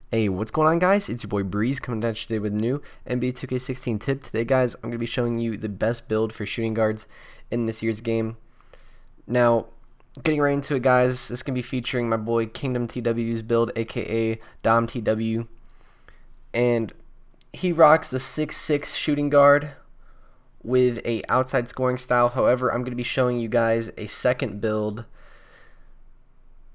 Hey, what's going on, guys? It's your boy Breeze coming at you today with a new NBA 2K16 tip. Today, guys, I'm going to be showing you the best build for shooting guards in this year's game. Now, getting right into it, guys, this is going to be featuring my boy Kingdom TW's build, aka Dom TW. And he rocks the 6'6 shooting guard with a outside scoring style. However, I'm going to be showing you guys a second build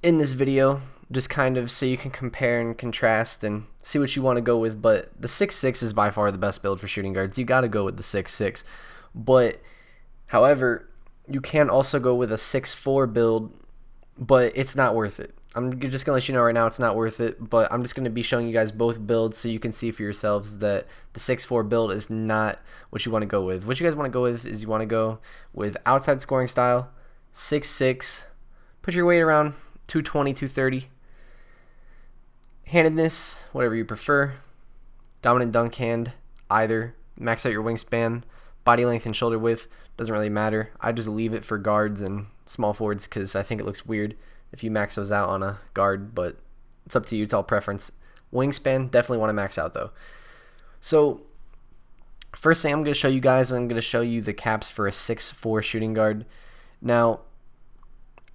in this video, just kind of so you can compare and contrast and see what you want to go with. But the 6'6 is by far the best build for shooting guards. You got to go with the 6'6. But however, you can also go with a 6'4 build, but it's not worth it. I'm just gonna let you know right now it's not worth it, but I'm just gonna be showing you guys both builds so you can see for yourselves that the 6'4 build is not what you want to go with. What you guys want to go with is you want to go with outside scoring style, 6'6, put your weight around 220, 230. Handedness, whatever you prefer. Dominant dunk hand, either. Max out your wingspan. Body length and shoulder width, doesn't really matter. I just leave it for guards and small forwards because I think it looks weird if you max those out on a guard, but it's up to you. It's all preference. Wingspan, definitely want to max out though. So, first thing I'm going to show you guys, I'm going to show you the caps for a 6'4 shooting guard. Now,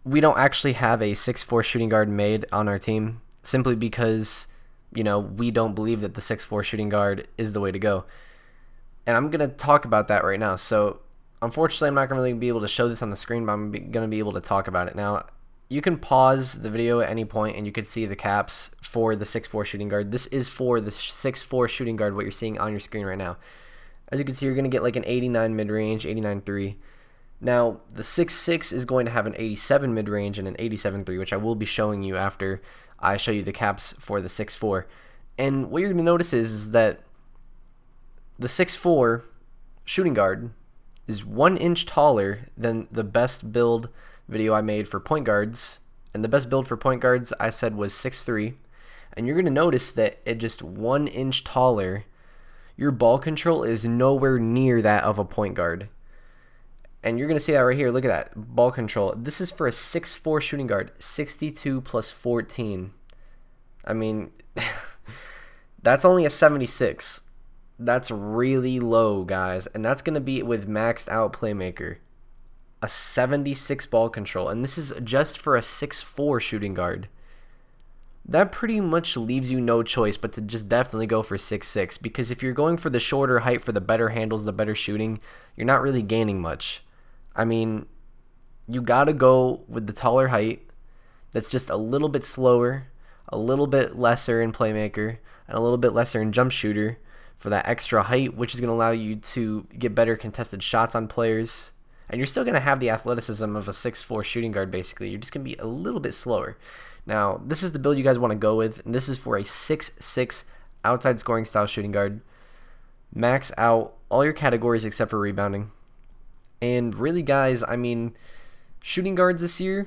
we don't actually have a 6'4 shooting guard made on our team simply because, we don't believe that the 6'4 shooting guard is the way to go. And I'm going to talk about that right now. So, unfortunately, I'm not going to really be able to show this on the screen, but I'm going to be able to talk about it. Now, you can pause the video at any point and you can see the caps for the 6'4 shooting guard. This is for the 6'4 shooting guard, what you're seeing on your screen right now. As you can see, you're going to get like an 89 mid-range, 89.3. Now, the 6'6 is going to have an 87 mid-range and an 87.3, which I will be showing you after I show you the caps for the 6'4. And what you're going to notice is that the 6'4 shooting guard is 1 inch taller than the best build video I made for point guards. And the best build for point guards I said was 6'3. And you're going to notice that at just 1 inch taller, your ball control is nowhere near that of a point guard. And you're going to see that right here. Look at that. Ball control. This is for a 6'4 shooting guard. 62 plus 14. I mean, that's only a 76. That's really low, guys. And that's going to be with maxed out playmaker. A 76 ball control. And this is just for a 6'4 shooting guard. That pretty much leaves you no choice but to just definitely go for 6'6. Because if you're going for the shorter height for the better handles, the better shooting, you're not really gaining much. I mean, you gotta go with the taller height that's just a little bit slower, a little bit lesser in playmaker, and a little bit lesser in jump shooter for that extra height, which is going to allow you to get better contested shots on players. And you're still going to have the athleticism of a 6'4 shooting guard, basically. You're just going to be a little bit slower. Now, this is the build you guys want to go with, and this is for a 6'6 outside scoring style shooting guard. Max out all your categories except for rebounding. And really, guys, I mean, shooting guards this year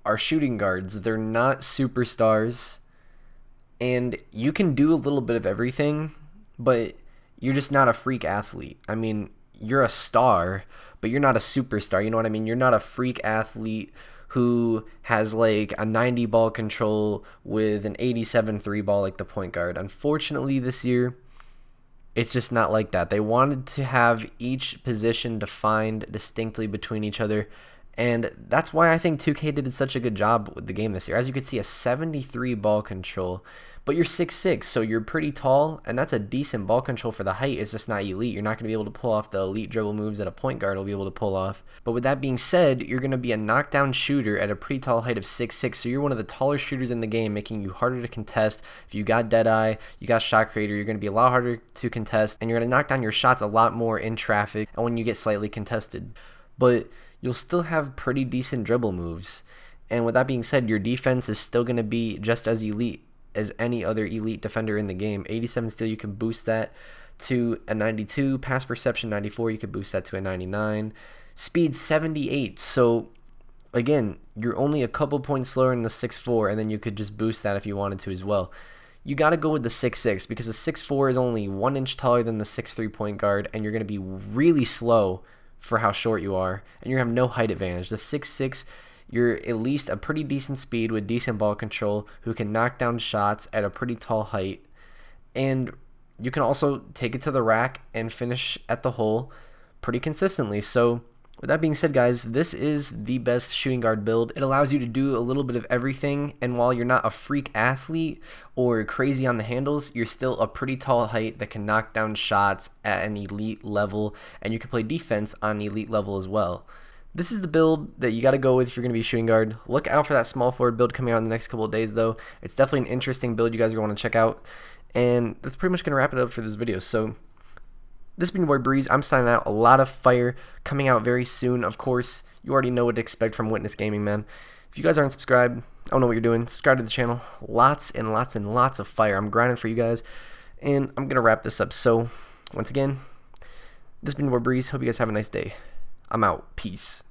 are shooting guards. They're not superstars. And you can do a little bit of everything, but you're just not a freak athlete. I mean, you're a star, but you're not a superstar. You know what I mean? You're not a freak athlete who has like a 90 ball control with an 87 3 ball like the point guard. Unfortunately, this year, it's just not like that. They wanted to have each position defined distinctly between each other, and that's why I think 2K did such a good job with the game this year. As you can see, a 73 ball control, but you're 6'6", so you're pretty tall, and that's a decent ball control for the height. It's just not elite. You're not going to be able to pull off the elite dribble moves that a point guard will be able to pull off. But with that being said, you're going to be a knockdown shooter at a pretty tall height of 6'6", so you're one of the taller shooters in the game, making you harder to contest. If you got Deadeye, you got Shot Creator, you're going to be a lot harder to contest, and you're going to knock down your shots a lot more in traffic and when you get slightly contested. But you'll still have pretty decent dribble moves. And with that being said, your defense is still going to be just as elite as any other elite defender in the game. 87 steal, you can boost that to a 92. Pass perception, 94, you can boost that to a 99. Speed, 78. So, again, you're only a couple points slower than the 6'4", and then you could just boost that if you wanted to as well. You got to go with the 6'6", because the 6'4" is only 1 inch taller than the 6'3" point guard, and you're going to be really slow for how short you are, and you're going to have no height advantage. The 6'6" you're at least a pretty decent speed with decent ball control who can knock down shots at a pretty tall height. And you can also take it to the rack and finish at the hole pretty consistently. So with that being said, guys, this is the best shooting guard build. It allows you to do a little bit of everything, and while you're not a freak athlete or crazy on the handles, you're still a pretty tall height that can knock down shots at an elite level, and you can play defense on an elite level as well. This is the build that you got to go with if you're going to be shooting guard. Look out for that small forward build coming out in the next couple of days, though. It's definitely an interesting build you guys are going to want to check out. And that's pretty much going to wrap it up for this video. So this has been your boy Breeze. I'm signing out. A lot of fire coming out very soon. Of course, you already know what to expect from Witness Gaming, man. If you guys aren't subscribed, I don't know what you're doing. Subscribe to the channel. Lots and lots and lots of fire. I'm grinding for you guys. And I'm going to wrap this up. So once again, this has been your boy Breeze. Hope you guys have a nice day. I'm out. Peace.